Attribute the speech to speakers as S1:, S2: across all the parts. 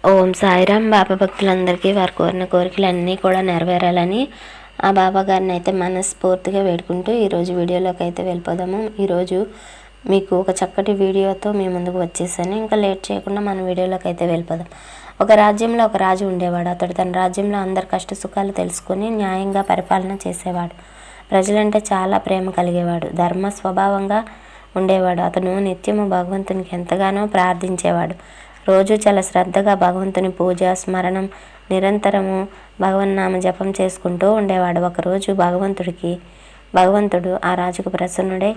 S1: ఓం సాయిరామ్. బాబా భక్తులందరికీ వారు కోరిన కోరికలన్నీ కూడా నెరవేరాలని ఆ బాబా గారిని అయితే మనస్ఫూర్తిగా వేడుకుంటూ ఈరోజు వీడియోలోకి అయితే వెళ్ళిపోదాము. ఈరోజు మీకు ఒక చక్కటి వీడియోతో మీ ముందుకు వచ్చేసాను. ఇంకా లేట్ చేయకుండా మన వీడియోలోకి అయితే వెళ్ళిపోదాం. ఒక రాజ్యంలో ఒక రాజు ఉండేవాడు. అతడు తన రాజ్యంలో అందరి కష్ట సుఖాలు తెలుసుకొని న్యాయంగా పరిపాలన చేసేవాడు. ప్రజలంటే చాలా ప్రేమ కలిగేవాడు. ధర్మ స్వభావంగా ఉండేవాడు. అతను నిత్యము భగవంతునికి ఎంతగానో ప్రార్థించేవాడు. రోజు చాలా శ్రద్ధగా భగవంతుని పూజ స్మరణం నిరంతరము భగవన్నామ జపం చేసుకుంటూ ఉండేవాడు. ఒకరోజు భగవంతుడు ఆ రాజుకు ప్రసన్నుడై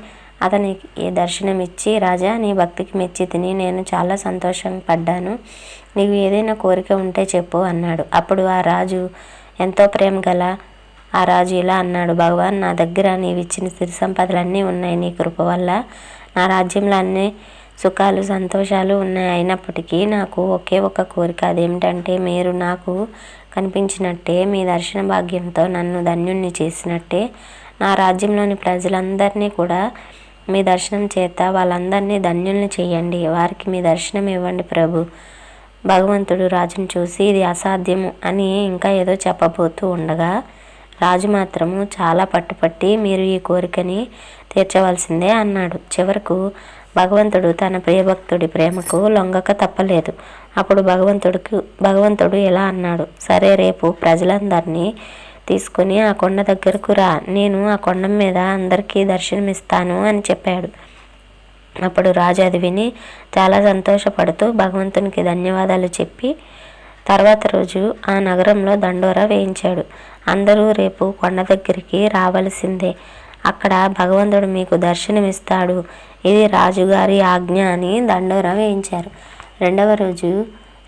S1: అతనికి దర్శనమిచ్చి, రాజా, నీ భక్తికి మెచ్చి తిని నేను చాలా సంతోషం పడ్డాను. నీకు ఏదైనా కోరిక ఉంటే చెప్పు అన్నాడు. అప్పుడు ఆ రాజు ఎంతో ప్రేమ గల ఆ రాజు ఇలా అన్నాడు, భగవాన్, నా దగ్గర నీవిచ్చిన సిరి సంపదలన్నీ ఉన్నాయి. నీ కృప వల్ల నా రాజ్యంలో అన్ని సుఖాలు సంతోషాలు ఉన్నాయి. అయినప్పటికీ నాకు ఒకే ఒక కోరిక. అదేమిటంటే మీరు నాకు కనిపించినట్టే, మీ దర్శన భాగ్యంతో నన్ను ధన్యుణ్ణి చేసినట్టే నా రాజ్యంలోని ప్రజలందరినీ కూడా మీ దర్శనం చేత వాళ్ళందరినీ ధన్యుల్ని చేయండి. వారికి మీ దర్శనం ఇవ్వండి ప్రభు. భగవంతుడు రాజును చూసి ఇది అసాధ్యము అని ఇంకా ఏదో చెప్పబోతూ ఉండగా రాజు మాత్రము చాలా పట్టుపట్టి మీరు ఈ కోరికని తీర్చవలసిందే అన్నాడు. చివరకు భగవంతుడు తన ప్రియభక్తుడి ప్రేమకు లొంగక తప్పలేదు. అప్పుడు భగవంతుడు ఇలా అన్నాడు, సరే, రేపు ప్రజలందరినీ తీసుకుని ఆ కొండ దగ్గరకు రా. నేను ఆ కొండ మీద అందరికీ దర్శనమిస్తాను అని చెప్పాడు. అప్పుడు రాజు అది విని చాలా సంతోషపడుతూ భగవంతునికి ధన్యవాదాలు చెప్పి తర్వాత రోజు ఆ నగరంలో దండోరా వేయించాడు. అందరూ రేపు కొండ దగ్గరికి రావలసిందే. అక్కడ భగవంతుడు మీకు దర్శనమిస్తాడు. ఇది రాజుగారి ఆజ్ఞ అని దండోరా వేయించారు. రెండవ రోజు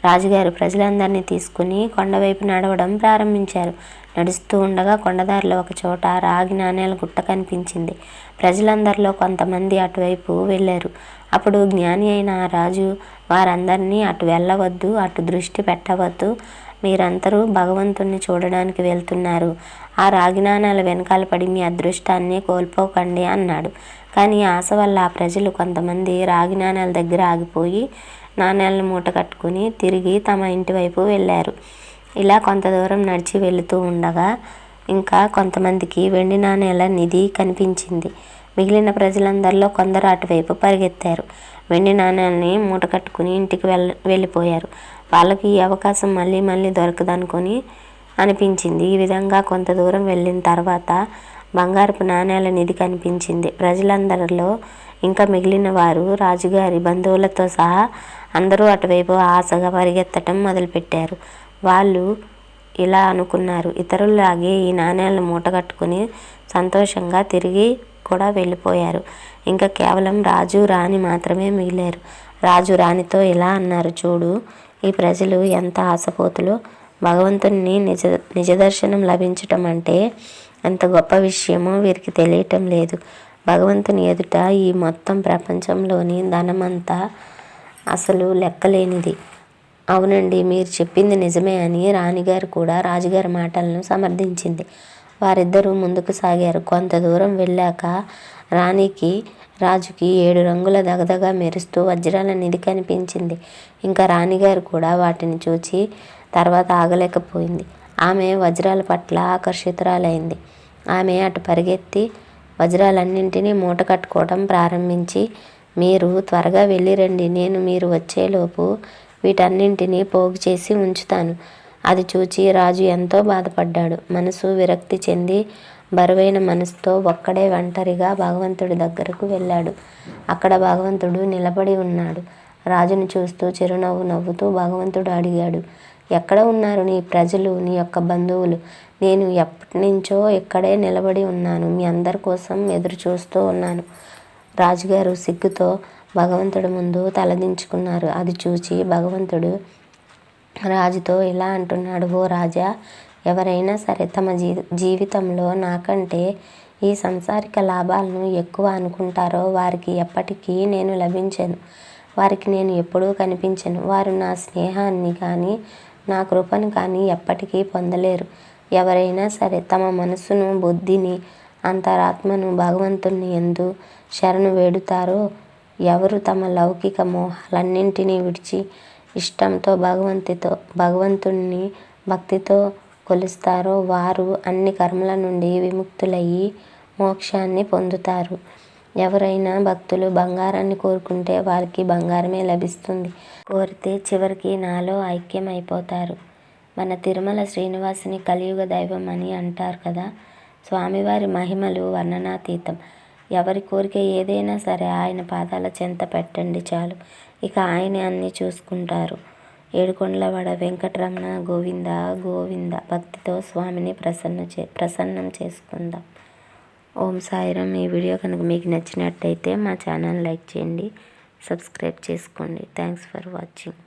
S1: రాజుగారు ప్రజలందరినీ తీసుకుని కొండవైపు నడవడం ప్రారంభించారు. నడుస్తూ ఉండగా కొండదారిలో ఒక చోట రాగి నాణేల గుట్ట కనిపించింది. ప్రజలందరిలో కొంతమంది అటువైపు వెళ్ళారు. అప్పుడు జ్ఞాని అయిన ఆ రాజు వారందరినీ అటు వెళ్ళవద్దు, అటు దృష్టి పెట్టవద్దు, మీరందరూ భగవంతుణ్ణి చూడడానికి వెళ్తున్నారు. ఆ రాగి నాణాల వెనకాల పడి మీ అదృష్టాన్ని కోల్పోకండి అన్నాడు. కానీ ఆశ వల్ల ఆ ప్రజలు కొంతమంది రాగి నాణాల దగ్గర ఆగిపోయి నాణేలను మూట కట్టుకుని తిరిగి తమ ఇంటి వైపు వెళ్ళారు. ఇలా కొంత దూరం నడిచి వెళుతూ ఉండగా ఇంకా కొంతమందికి వెండి నాణేల నిధి కనిపించింది. మిగిలిన ప్రజలందరిలో కొందరు అటువైపు పరిగెత్తారు. వెండి నాణేలని మూట కట్టుకుని ఇంటికి వెళ్ళిపోయారు. వాళ్ళకి ఈ అవకాశం మళ్ళీ మళ్ళీ దొరకదనుకొని అనిపించింది. ఈ విధంగా కొంత దూరం వెళ్ళిన తర్వాత బంగారపు నాణేల నిధి కనిపించింది. ప్రజలందరిలో ఇంకా మిగిలిన వారు రాజుగారి బంధువులతో సహా అందరూ అటువైపు ఆశగా పరిగెత్తటం మొదలుపెట్టారు. వాళ్ళు ఇలా అనుకున్నారు, ఇతరులాగే ఈ నాణేలను మూటగట్టుకుని సంతోషంగా తిరిగి కూడా వెళ్ళిపోయారు. ఇంకా కేవలం రాజు రాణి మాత్రమే మిగిలారు. రాజు రాణితో ఇలా అన్నారు, చూడు, ఈ ప్రజలు ఎంత ఆశపోతులో. భగవంతుని నిజదర్శనం లభించటం అంటే ఎంత గొప్ప విషయమో వీరికి తెలియటం లేదు. భగవంతుని ఎదుట ఈ మొత్తం ప్రపంచంలోని ధనమంతా అసలు లెక్కలేనిది. అవునండి, మీరు చెప్పింది నిజమే అని రాణిగారు కూడా రాజుగారి మాటలను సమర్థించింది. వారిద్దరూ ముందుకు సాగారు. కొంత దూరం వెళ్ళాక రాజుకి 7 రంగుల దగదగా మెరుస్తూ వజ్రాల నిధి కనిపించింది. ఇంకా రాణిగారు కూడా వాటిని చూచి తర్వాత ఆగలేకపోయింది. ఆమె వజ్రాల పట్ల ఆకర్షితురాలైంది. ఆమె అటు పరిగెత్తి వజ్రాలన్నింటినీ మూట కట్టుకోవడం ప్రారంభించి, మీరు త్వరగా వెళ్ళిరండి, నేను మీరు వచ్చేలోపు వీటన్నింటినీ పోగు చేసి ఉంచుతాను. అది చూచి రాజు ఎంతో బాధపడ్డాడు. మనసు విరక్తి చెంది బరువైన మనసుతో ఒక్కడే ఒంటరిగా భగవంతుడి దగ్గరకు వెళ్ళాడు. అక్కడ భగవంతుడు నిలబడి ఉన్నాడు. రాజును చూస్తూ చిరునవ్వు నవ్వుతూ భగవంతుడు అడిగాడు, ఎక్కడ ఉన్నారు నీ ప్రజలు, నీ యొక్క బంధువులు? నేను ఎప్పటి నుంచో ఇక్కడే నిలబడి ఉన్నాను, మీ అందరి కోసం ఎదురు చూస్తూ ఉన్నాను. రాజుగారు సిగ్గుతో భగవంతుడి ముందు తలదించుకున్నారు. అది చూచి భగవంతుడు రాజుతో ఇలా అంటున్నాడు, ఓ రాజా, ఎవరైనా సరే తమ జీవితంలో నాకంటే ఈ సంసారిక లాభాలను ఎక్కువ అనుకుంటారో వారికి ఎప్పటికీ నేను లభించను. వారికి నేను ఎప్పుడూ కనిపించను. వారు నా స్నేహాన్ని కానీ నా కృపను కానీ ఎప్పటికీ పొందలేరు. ఎవరైనా సరే తమ మనసును, బుద్ధిని, అంతరాత్మను భగవంతుని యందు శరణు వేడుతారో, ఎవరు తమ లౌకిక మోహాలన్నింటినీ విడిచి ఇష్టంతో భగవంతుణ్ణి భక్తితో కొలుస్తారో వారు అన్ని కర్మల నుండి విముక్తులయ్యి మోక్షాన్ని పొందుతారు. ఎవరైనా భక్తులు బంగారాన్ని కోరుకుంటే వారికి బంగారమే లభిస్తుంది. కోరితే చివరికి నాలో ఐక్యమైపోతారు. మన తిరుమల శ్రీనివాసుని కలియుగ దైవం అని అంటారు కదా. స్వామివారి మహిమలు వర్ణనాతీతం. ఎవరి కోరిక ఏదైనా సరే ఆయన పాదాల చెంత పెట్టండి చాలు, ఇక ఆయనే అన్నీ చూసుకుంటారు. ఏడుకొండలవాడ వెంకటరమణ గోవింద గోవింద. భక్తితో స్వామిని ప్రసన్నం చేసుకుందాం. ఓం సాయిరాం. ఈ వీడియో కనుక మీకు నచ్చినట్టయితే మా ఛానల్ లైక్ చేయండి, సబ్స్క్రైబ్ చేసుకోండి. Thanks for watching.